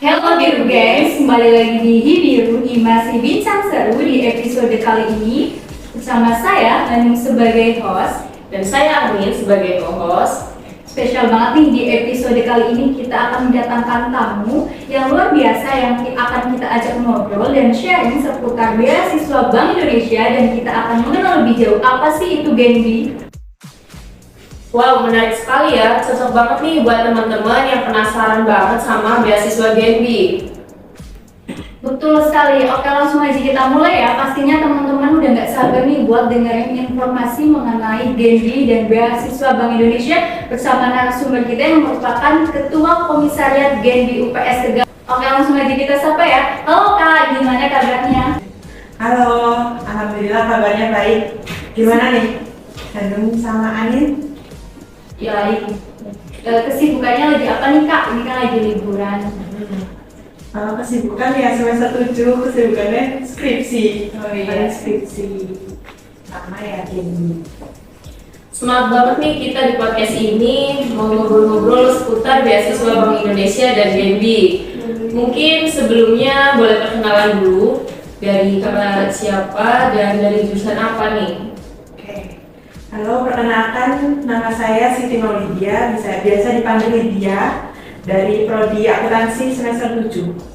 Hello Biru guys, kembali lagi di Hibiru masih bincang seru di episode kali ini bersama saya Hanum sebagai host Dan saya Amin sebagai co-host. Spesial banget nih di episode kali ini kita akan mendatangkan tamu yang luar biasa yang akan kita ajak ngobrol dan sharing seputar beasiswa Bank Indonesia dan kita akan mengenal lebih jauh apa sih itu Genbi. Wow, menarik sekali ya. Cocok banget nih buat teman-teman yang penasaran banget sama beasiswa Genbi. Betul sekali. Oke, langsung aja kita mulai ya. Pastinya teman-teman udah nggak sabar nih buat dengerin informasi mengenai Genbi dan beasiswa Bank Indonesia bersama narasumber kita yang merupakan Ketua Komisariat Genbi UPS Tegal. Oke, langsung aja kita sapa ya. Halo Kak, gimana kabarnya? Halo, alhamdulillah kabarnya baik. Gimana nih, Hanum sama Anin? Ya, kesibukannya lagi apa nih Kak? Ini kan lagi liburan. Kalau kesibukan ya semester 7, kesibukannya skripsi. Oh iya. Skripsi sama ya Genbi. Semangat banget nih kita di podcast ini mau ngobrol-ngobrol seputar beasiswa Bank Indonesia dan Genbi. Mungkin sebelumnya boleh perkenalan dulu dari kakak siapa dan dari jurusan apa nih? Oke. Halo, perkenalkan nama saya Siti Maulidia, biasa dipanggil Lydia dari Prodi Akuntansi semester 7.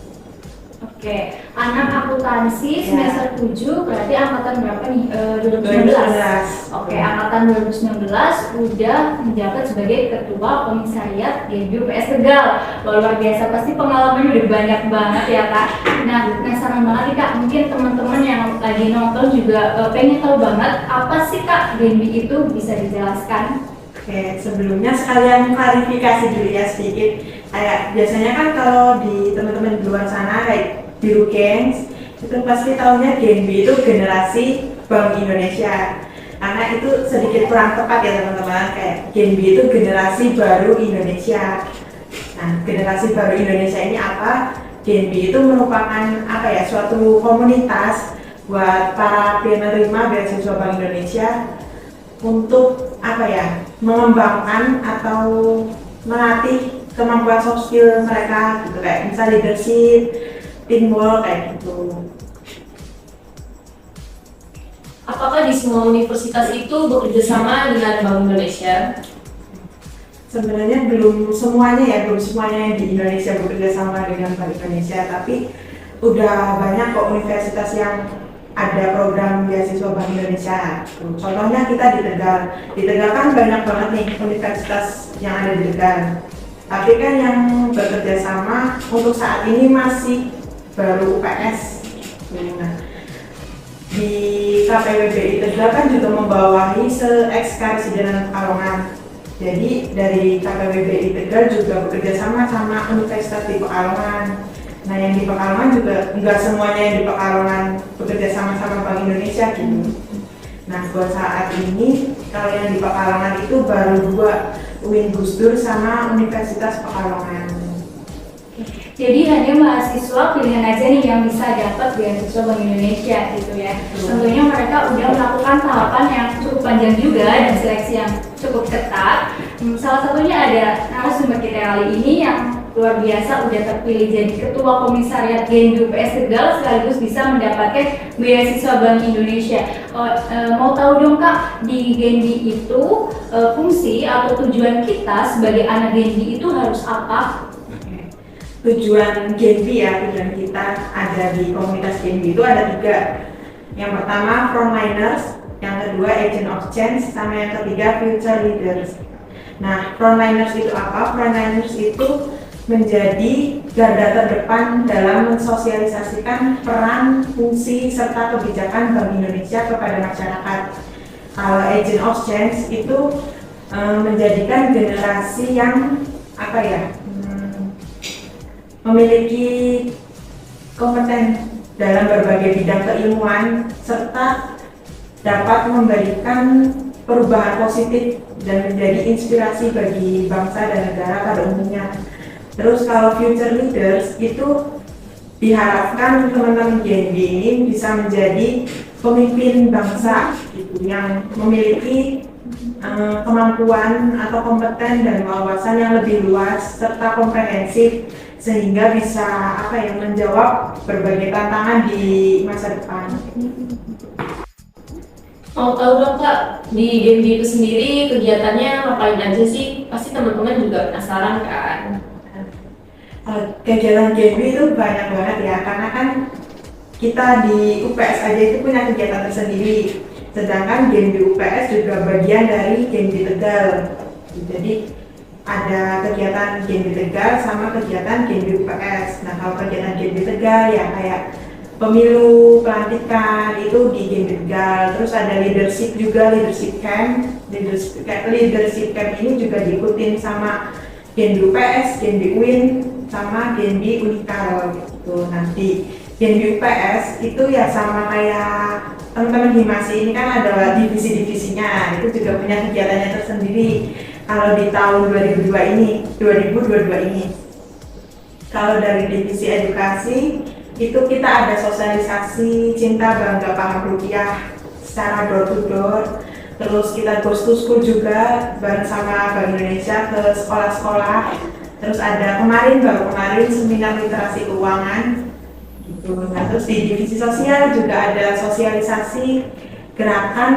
Oke, anak akuntansi semester 7 berarti angkatan berapa nih? 2019. 2019. Oke, angkatan 2019 udah menjabat sebagai Ketua Komisariat Genbi UPS Tegal. Wah, luar biasa, pasti pengalamannya udah banyak banget ya Kak. Nah, penasaran banget nih Kak, mungkin teman-teman yang lagi nonton juga pengen tahu banget apa sih Kak Genbi itu, bisa dijelaskan? Oke, sebelumnya sekalian klarifikasi dulu ya sedikit. Kayak biasanya kan kalau di teman-teman di luar sana kayak Biru Gengs itu pasti tahunya Genbi itu generasi Bank Indonesia. Karena itu sedikit kurang tepat ya teman-teman. Kayak Genbi itu generasi baru Indonesia. Nah, generasi baru Indonesia ini apa? Genbi itu merupakan apa ya? Suatu komunitas buat para penerima beasiswa Bank Indonesia untuk apa ya? Mengembangkan atau melatih kemampuan soft skill mereka gitu, kayak misalnya leadership, teamwork kayak gitu. Apakah di semua universitas itu bekerja sama dengan Bank Indonesia? Sebenarnya belum semuanya yang di Indonesia bekerja sama dengan Bank Indonesia, tapi udah banyak kok universitas yang ada program beasiswa Bank Indonesia. Contohnya kita di Tegal. Di Tegal kan banyak banget nih universitas yang ada di Tegal. Tapi kan yang bekerja sama untuk saat ini masih baru UPS. Nah, di KPWBI Tegal kan juga membawahi se-Ekskaresidenan Pekalongan. Jadi dari KPWBI Tegal juga bekerja sama Universitas di Pekalongan. Nah, yang di Pekalongan juga enggak semuanya yang di Pekalongan bekerja sama Bank Indonesia gitu. Nah, buat saat ini kalau yang di Pekalongan itu baru 2, UIN Gus Dur sama Universitas Pekalongan. Jadi hanya mahasiswa pilihan aja nih yang bisa dapat beasiswa Bank Indonesia gitu ya. Tentunya mereka udah melakukan tahapan yang cukup panjang juga dan seleksi yang cukup ketat. Salah satunya ada narasumber kita kali ini yang luar biasa udah terpilih jadi Ketua Komisariat Genbi UPS Tegal sekaligus bisa mendapatkan beasiswa Bank Indonesia. Mau tahu dong Kak, di Genbi itu fungsi atau tujuan kita sebagai anak Genbi itu harus apa? Tujuan kita ada di komunitas Genbi itu ada 3. Yang pertama frontliners, yang kedua agent of change, sama yang ketiga future leaders. Nah, frontliners itu apa? Frontliners itu menjadi garda terdepan dalam mensosialisasikan peran, fungsi, serta kebijakan Bank Indonesia kepada masyarakat. Kalau agent of change itu menjadikan generasi yang memiliki kompeten dalam berbagai bidang keilmuan serta dapat memberikan perubahan positif dan menjadi inspirasi bagi bangsa dan negara pada umumnya. Terus kalau future leaders itu diharapkan teman-teman Genbi ini bisa menjadi pemimpin bangsa gitu, yang memiliki kemampuan atau kompeten dan wawasan yang lebih luas serta komprehensif sehingga bisa menjawab berbagai tantangan di masa depan. Mau tahu dong Kak, di Genbi itu sendiri kegiatannya ngapain aja sih? Pasti teman-teman juga penasaran kan? Kegiatan Genbi itu banyak banget ya, karena kan kita di UPS aja itu punya kegiatan tersendiri. Sedangkan Genbi UPS juga bagian dari Genbi Tegal. Jadi ada kegiatan Genbi Tegal sama kegiatan Genbi UPS. Nah, kalau kegiatan Genbi Tegal ya kayak pemilu, pelantikan itu di Genbi Tegal. Terus ada leadership juga, leadership camp. Leadership camp ini juga diikutin sama Genbi UPS, Genbi UIN, sama Genbi Unikal gitu. Nanti Genbi UPS itu ya sama kayak teman-teman Himasi ini kan ada divisi-divisinya, itu juga punya kegiatannya tersendiri. Kalau di tahun 2022 ini, kalau dari divisi edukasi itu kita ada sosialisasi cinta bangga paham rupiah secara door to door. Terus kita goes to school juga bareng sama Bank Indonesia ke sekolah-sekolah. Terus ada baru kemarin seminar literasi keuangan. Nah, terus di divisi sosial juga ada sosialisasi gerakan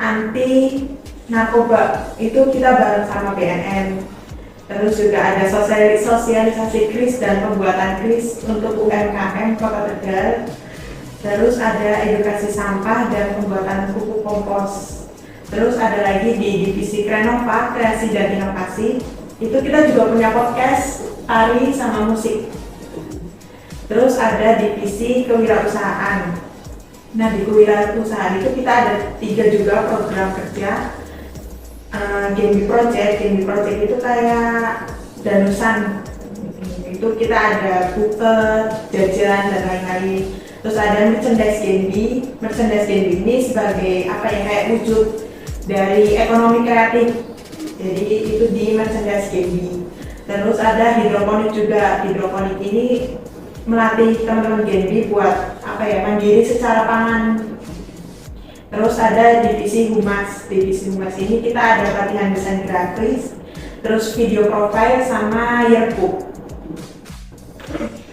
anti narkoba, itu kita bareng sama BNN. Terus juga ada sosialisasi kris dan pembuatan kris untuk UMKM Kota Tegal. Terus ada edukasi sampah dan pembuatan pupuk kompos. Terus ada lagi di divisi Krenova, kreasi dan inovasi, itu kita juga punya podcast, tari sama musik. Terus ada divisi kewirausahaan. Nah, di kewirausahaan itu kita ada 3 juga program kerja. Genbi Project itu kayak danusan. Itu kita ada buket, jajan dan lain-lain. Terus ada merchandise Genbi. Merchandise Genbi ini sebagai kayak wujud dari ekonomi kreatif. Jadi itu di merchandise Genbi. Terus ada hidroponik juga. Hidroponik ini melatih teman-teman Genbi buat mandiri secara pangan. Terus ada divisi humas. Divisi humas ini kita ada pelatihan desain grafis, terus video profile sama yearbook.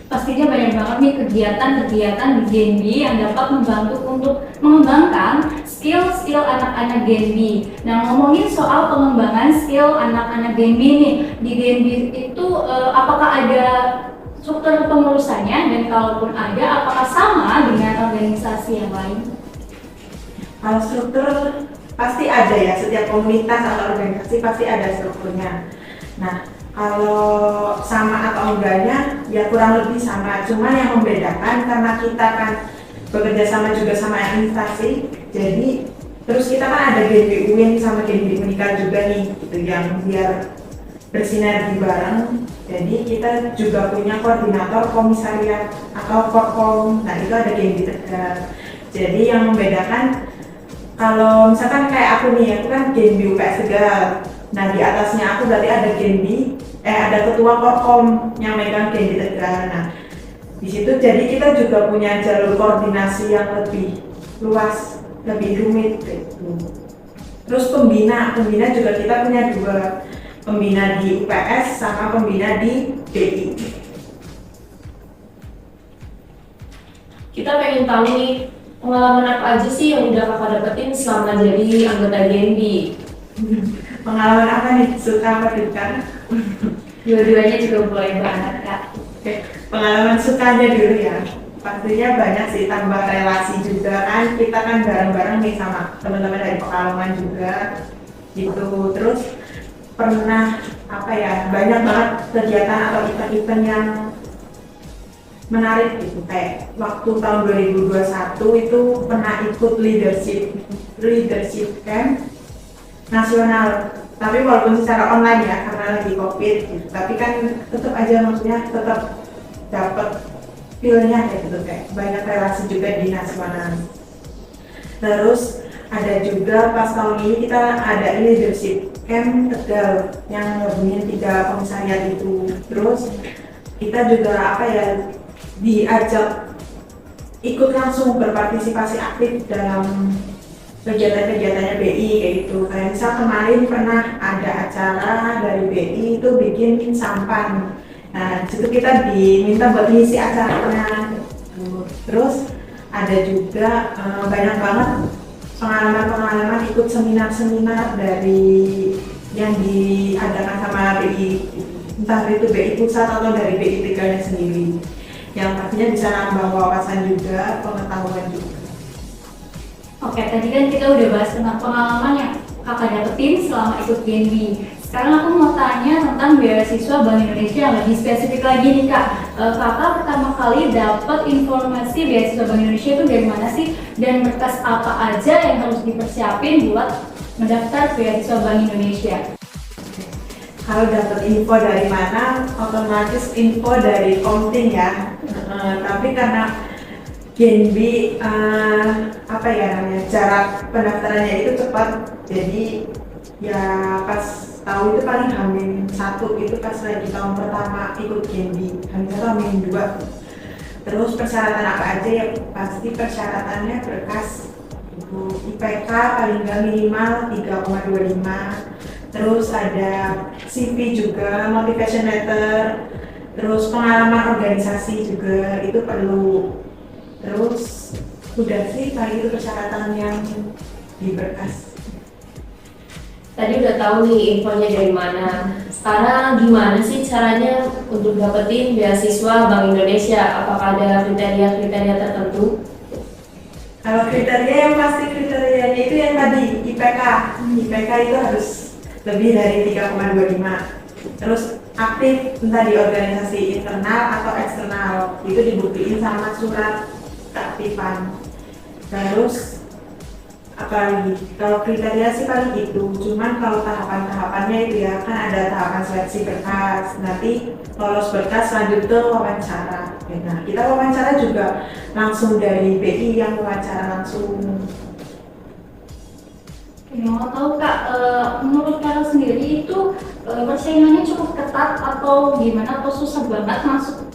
Pastinya banyak banget nih kegiatan-kegiatan di Genbi yang dapat membantu untuk mengembangkan skill anak-anak Genbi. Nah, ngomongin soal pengembangan skill anak-anak Genbi nih, di Genbi itu apakah ada struktur pengurusannya, dan kalaupun ada, apakah sama dengan organisasi yang lain? Kalau struktur pasti ada ya, setiap komunitas atau organisasi pasti ada strukturnya. Nah, kalau sama atau enggaknya ya kurang lebih sama, cuman yang membedakan karena kita kan bekerja sama juga sama instansi, jadi terus kita kan ada Genbi UIN sama Genbi Unikal juga nih, gitu, yang biar bersinergi bareng. Jadi kita juga punya koordinator komisariat atau korkom. Nah, itu ada Genbi Tegal. Jadi yang membedakan, kalau misalkan kayak aku nih, aku kan Genbi UPS Tegal. Nah, di atasnya aku berarti ada ada ketua korkom yang megang Genbi Tegal. Nah, di situ jadi kita juga punya jalur koordinasi yang lebih luas, lebih rumit gitu. Terus pembina juga kita punya 2, pembina di UPS sama pembina di BI. Kita pengen tahu nih, pengalaman apa aja sih yang udah kakak dapetin selama jadi anggota Genbi? Pengalaman apa nih? Suka apa duka? Dua-duanya juga boleh banget, Kak. Oke, pengalaman sukanya dulu ya. Pastinya banyak sih, tambah relasi juga kan. Kita kan bareng-bareng nih sama teman-teman dari Pekalongan juga gitu. Terus pernah banyak banget kegiatan atau event-event yang menarik gitu, kayak waktu tahun 2021 itu pernah ikut leadership camp nasional, tapi walaupun secara online ya karena lagi COVID gitu, tapi kan tetap aja maksudnya tetap dapat feel-nya gitu, kayak banyak relasi juga di nasional. Terus ada juga pas tahun ini kita ada leadership camp Tegal yang gabungin 3 komisariat itu. Terus kita juga diajak ikut langsung berpartisipasi aktif dalam kegiatan-kegiatannya BI kayak gitu. Kayak misal kemarin pernah ada acara dari BI itu bikin sampan. Nah, di situ kita diminta buat ngisi acaranya. Terus ada juga banyak banget pengalaman-pengalaman ikut seminar-seminar dari yang diadakan sama BI, entah itu BI pusat atau dari BI Tegalnya sendiri, yang pastinya bisa nambah wawasan juga, pengetahuan juga. Oke, tadi kan kita udah bahas tentang pengalaman yang kakak dapetin selama ikut GNB. Sekarang aku mau tanya tentang beasiswa Bank Indonesia yang lebih spesifik lagi nih kak. Kakak pertama kali dapat informasi beasiswa Bank Indonesia itu dari mana sih? Dan berkas apa aja yang harus dipersiapin buat mendaftar beasiswa Bank Indonesia? Kalau dapat info dari mana, otomatis info dari Komting ya. Tapi karena GNB apa ya namanya, jarak pendaftarannya itu cepat, jadi ya pas tahu itu paling H-1 itu pas lagi tahun pertama ikut GNB, H-1 H-2. Terus persyaratan apa aja ya, pasti persyaratannya berkas IPK paling nggak minimal 3,25, terus ada CV juga, motivation letter, terus pengalaman organisasi juga itu perlu. Terus udah sih paling itu persyaratan yang di berkas. Tadi udah tahu nih infonya dari mana. Sekarang gimana sih caranya untuk dapetin beasiswa Bank Indonesia? Apakah ada kriteria-kriteria tertentu? Kalau kriteria yang pasti kriterianya itu yang tadi IPK. IPK itu harus lebih dari 3,25. Terus aktif entah di organisasi internal atau eksternal, itu dibuktiin sama surat keaktifan. Terus apalagi kalau kriteria sih paling itu, cuman kalau tahapan-tahapannya itu ya kan ada tahapan seleksi berkas, nanti lolos berkas lanjut ke wawancara. Nah, kita wawancara juga langsung dari BI yang wawancara langsung. Mau tahu kak, menurut kakak sendiri itu persaingannya cukup ketat atau gimana, atau susah banget masuk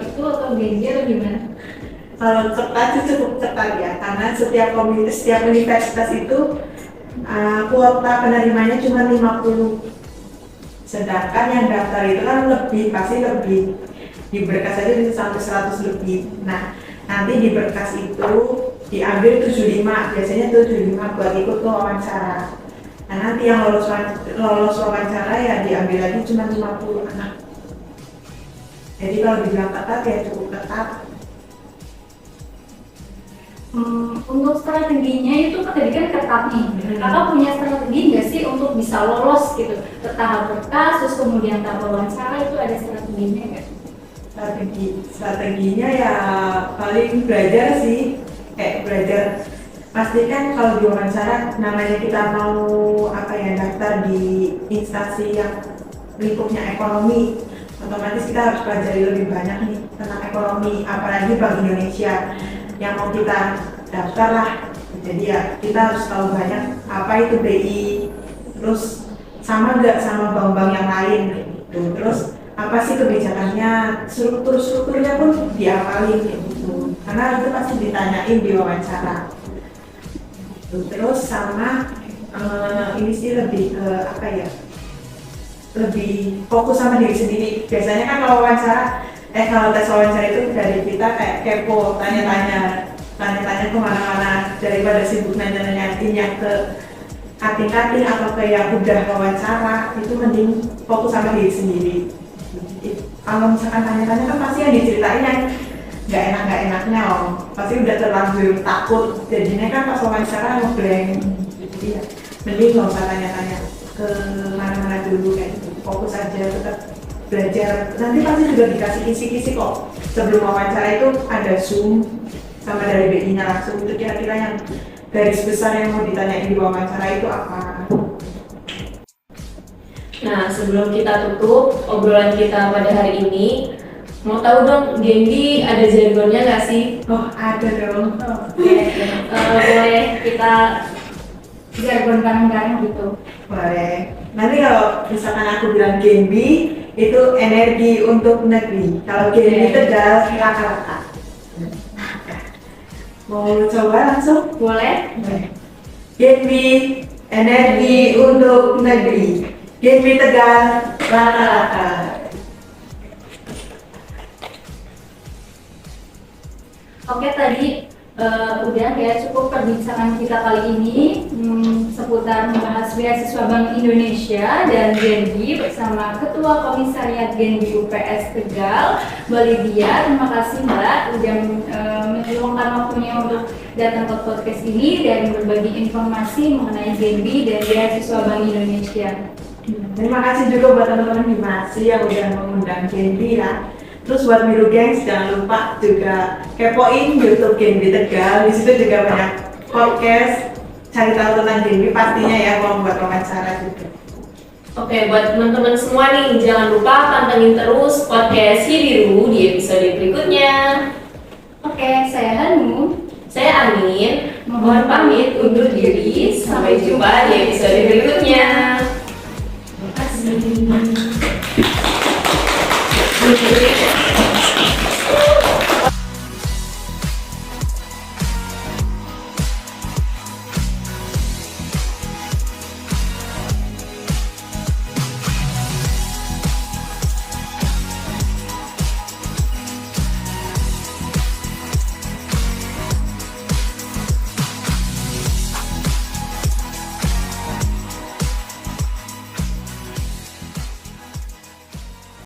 itu atau GNB atau gimana? Kalau ketat sih cukup ketat ya, karena setiap universitas itu kuota penerimanya cuma 50. Sedangkan yang daftar itu kan pasti lebih. Di berkas aja bisa sampai 100 lebih. Nah, nanti di berkas itu diambil 75, biasanya 75 buat ikut ke wawancara. Nah, nanti yang lolos wawancara ya diambil lagi cuma 50 anak. Jadi kalau dibilang ketat ya cukup ketat. Untuk strateginya itu tadi kan ketat nih. Kakak punya strategi nggak sih untuk bisa lolos gitu ke tahap berkas, terus kemudian tahap wawancara, itu ada strateginya nggak? Strateginya ya paling belajar sih, kayak belajar. Pastikan kalau di wawancara namanya kita mau daftar di instansi yang lingkupnya ekonomi, otomatis kita harus pelajari lebih banyak nih tentang ekonomi, apalagi Bank Indonesia yang mau kita daftar lah. Jadi ya kita harus tahu banyak apa itu BI, terus sama nggak sama bank-bank yang lain gitu. Terus apa sih kebijakannya, strukturnya pun dihafalin gitu. Karena itu pasti ditanyain di wawancara. Terus sama ini sih lebih ke lebih fokus sama diri sendiri. Biasanya kan kalau kalau tes wawancara itu dari kita kayak kepo, tanya-tanya kemana-mana, daripada sibuk nanya-nanyain yang ke kating-kating atau ke yang udah wawancara, itu mending fokus sama diri sendiri. Kalau misalkan tanya-tanya kan pasti yang diceritain yang nggak enaknya pasti udah terlanjur takut, jadinya kan pas wawancara ngeblank. Jadi ya mending nggak usah tanya-tanya ke mana-mana dulu, kayak gitu. Fokus aja, tetap belajar. Nanti pasti juga dikasih kisi-kisi kok. Sebelum wawancara itu ada Zoom sama dari BI-nya langsung, itu kira-kira yang garis besar yang mau ditanyain di wawancara itu apa. Nah, sebelum kita tutup obrolan kita pada hari ini, mau tahu dong, GNB ada jargonnya nggak sih? Oh, ada dong. Boleh kita jargon bareng-bareng gitu. Boleh. Nanti kalau misalkan aku bilang GNB itu energi untuk negeri. Kalau GNB Tegal rata-rata. Mau coba langsung? Boleh? Boleh. Genbi, energi untuk negeri. Genbi Tegal, rata-rata. Oke, tadi udah ya cukup perbincangan kita kali ini seputar membahas beasiswa Bank Indonesia dan Genbi bersama Ketua Komisariat Genbi UPS Tegal, Mbak Lydia. Terima kasih Mbak udah meluangkan waktunya untuk datang ke podcast ini dan berbagi informasi mengenai Genbi dan beasiswa Bank Indonesia. Terima kasih juga buat teman-teman Himasi yang udah mengundang Genbi ya. Terus buat Miru Gengs jangan lupa juga kepoin YouTube Genbi Tegal. Di situ juga banyak podcast cari tahu tentang Genbi pastinya ya, mau buat wawancara juga. Oke, buat teman-teman semua nih, jangan lupa pantengin terus podcast Hibiru di episode berikutnya. Oke, saya Hanum. Saya Amin, mohon pamit undur diri. Sampai jumpa di episode berikutnya. Terima kasih.